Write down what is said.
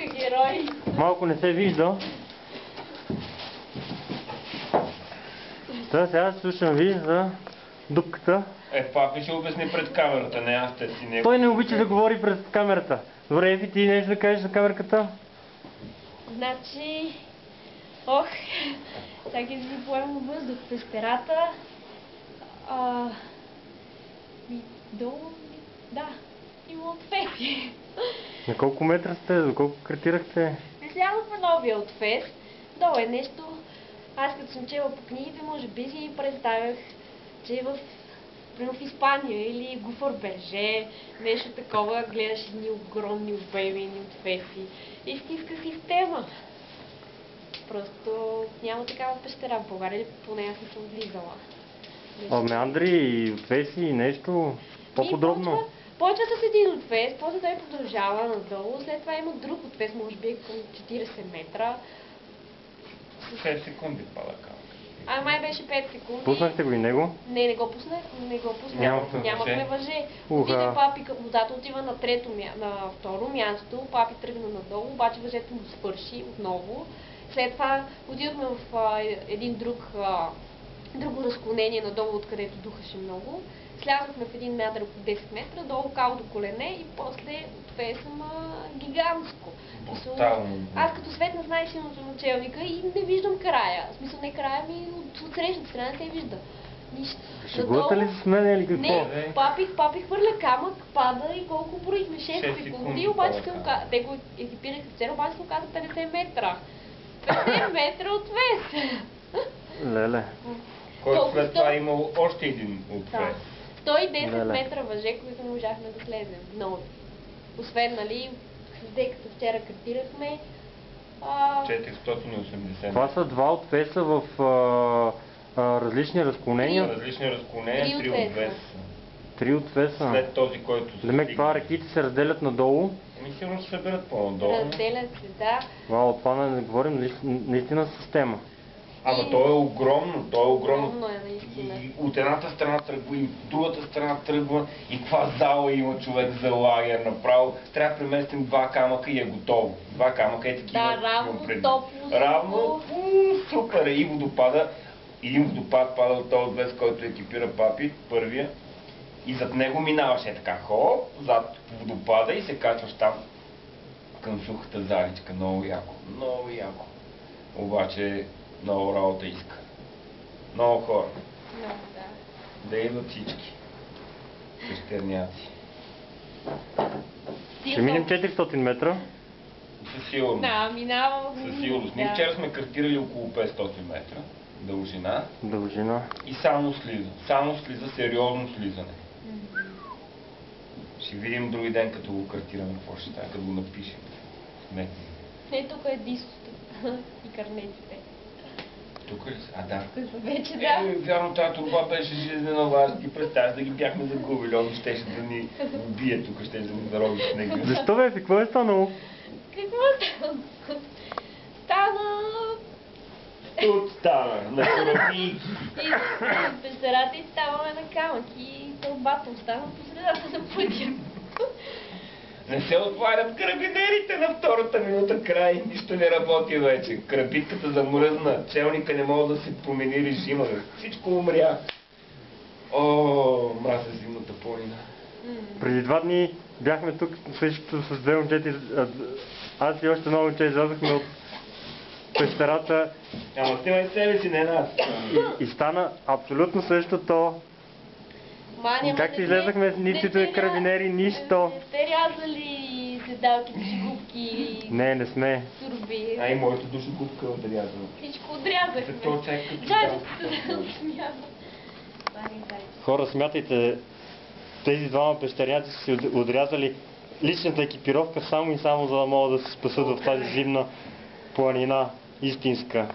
герой. Малко не се вижда. Сега слушам ви за дупката. Папи ще обясни пред камерата, не аз ще си не... Той не обича да говори пред камерата. Добре, Ефи, ти нещо да кажеш за камерата? Значи... Всяки си поема въздух през перата. Долу... Да, има отфеси. На колко метра сте? За колко картирахте? Не слязохме новия отфес. Долу е нещо... Аз като съм чела по книгите, може би си представях, че в Испания или Гуфър Берже, нещо такова, гледаш едни огромни обемени отфеси. Истинска система. Просто няма такава пещера в България, поне аз не съм влизала. Меандри и отфеси и нещо по-подробно. Почва с един отфес, после той продължава надолу, след това има друг отфес, може би към 40 метра. 5 секунди пада камък. Май беше 5 секунди. Пуснахте го и него? Не го пуснах. Нямахме въже. Отиде папи, водата отива на второ място, папи тръгна надолу, обаче въжето му свърши отново. След това отидохме в друго разклонение надолу, откъдето духаше много. Слязохме в един надър от 10 метра, долу кал до колене и после отфеса гигантско. Аз като светна знае силното на челника и не виждам края. В смисъл не края ми от срещната страна не се вижда. Нищо. Шегувате ли с мен или какво? Не, папи хвърля камък, пада и колко броихме 6 секунди, обаче те го екипираха в цел, обаче се оказа 50 метра. 50 метра отвес! Леле. Който след това е имал още един отвес. 110 метра въже, които не можахме да слезем. Но, освен, нали, като вчера картирахме... 480. Това са два отвеса в различни разклонения? Различни разклонения, 3 отвеса. 3 отвеса? След този, който се Демек, това реките се разделят надолу? Сигурно ще се съберат по-надолу. Разделят се, да. Вау, това не говорим наистина система. Ама то е огромно, Огромно е, наистина. И от едната страна тръгва, и от другата страна тръгва, и каква зала има човек за лагер направо. Трябва да преместим 2 камъка и е готово. 2 камъка е такива. Да, равно, топло. Равно, супер, и водопада. Един водопад пада от този отвес, който екипира папи, първия. И зад него минаваше така хоп, зад водопада и се качваш там към сухата заличка. Много яко, много яко. Обаче много работа иска. Много хора. Много, да. Да идват всички. Пещерняци. Ще минем 400 метра. Със сигурност. Да, минавам. Със сигурност. Ние вчера сме картирали около 500 метра дължина. Дължина. И само слиза. Само слиза, сериозно слизане. Ще видим други ден, като го картираме, какво ще стане, като го напишем. Не, тук е диското и карнеците. Тук ли са? Да. Вече да. Вярно, тази турба беше жизнена важна. Ти представяш да ги бяхме загубили, он щеше да ни убие тук, ще да ни зароби с него. Защо бе? Какво е станало? Какво стана? Стана... Тут стана, на кораби. И пещерата и ставаме на камък и тълбата остана по средата на пътя. Не се отварят карабинерите на втората минута край, нищо не работи вече. Крабитката замръзна, челника не мога да се промени режима. Всичко умря. Мразя зимната планина. Преди 2 дни бяхме тук също с 2 момчета. Аз и още много момче излязохме от пещерата. Ама снимай себе си, не нас. И стана абсолютно същото. Както излезахме с нито карабинери, нищо. Не сте рязали седалките, шегубки, Не сме. турби. И моята душегубка е отрязана. Всичко отрязахме. Хора, смятайте, тези двама пещерняци са си отрязали личната екипировка само и само за да могат да се спасат в тази зимна планина истинска.